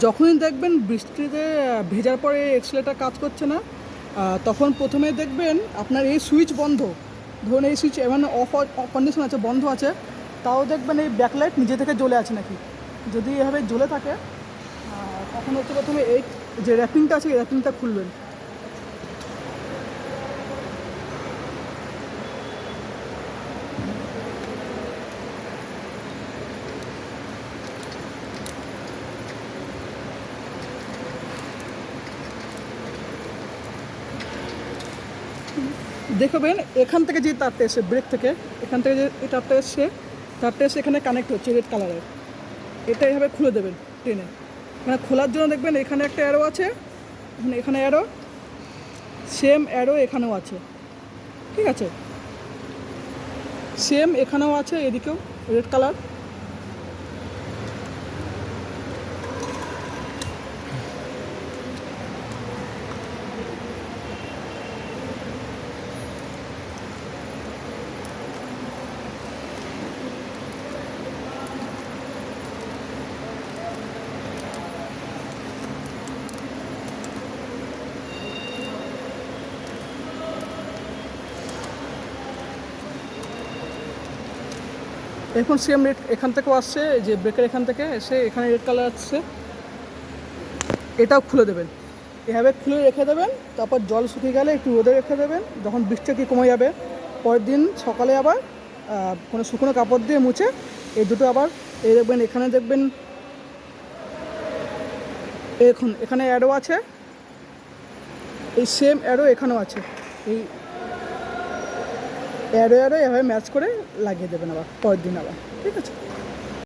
যখনই দেখবেন বৃষ্টিতে ভেজার পরে এক্সেলেটার কাজ করছে না, তখন প্রথমে দেখবেন আপনার এই সুইচ বন্ধ। ধরুন এই সুইচ মানে অফ কন্ডিশন আছে, বন্ধ আছে, তাও দেখবেন এই ব্যাকলাইট নিজে থেকে জ্বলে আছে নাকি। যদি এভাবে জ্বলে থাকে তখন হচ্ছে প্রথমে এই যে র্যাপিংটা আছে এই র্যাপিংটা খুলবেন। দেখবেন এখান থেকে যে তারটা এসে ব্রেক থেকে, এখান থেকে যে এই তারটা এসছে, তারটা এসে এখানে কানেক্ট হচ্ছে রেড কালারের। এটা এইভাবে খুলে দেবেন টেনে। মানে খোলার জন্য দেখবেন এখানে একটা অ্যারো আছে, এখানে অ্যারো, সেম অ্যারো এখানেও আছে, ঠিক আছে, সেম এখানেও আছে, এদিকেও রেড কালার। এখন সেম রেড এখান থেকেও আসছে, যে ব্রেকের এখান থেকে এসে এখানে রেড কালার আসছে, এটাও খুলে দেবেন। এভাবে খুলে রেখে দেবেন, তারপর জল শুকিয়ে গেলে একটু রোদে রেখে দেবেন। যখন বৃষ্টি কি কমে যাবে, পরের দিন সকালে আবার কোনো শুকনো কাপড় দিয়ে মুছে এই দুটো আবার এই দেখবেন, এখানে দেখবেন এখানে অ্যারো আছে, এই সেম অ্যারো এখানেও আছে, এই অ্যারো এভাবে ম্যাচ করে লাগিয়ে দেবেন আবার পরের দিন আবার, ঠিক আছে।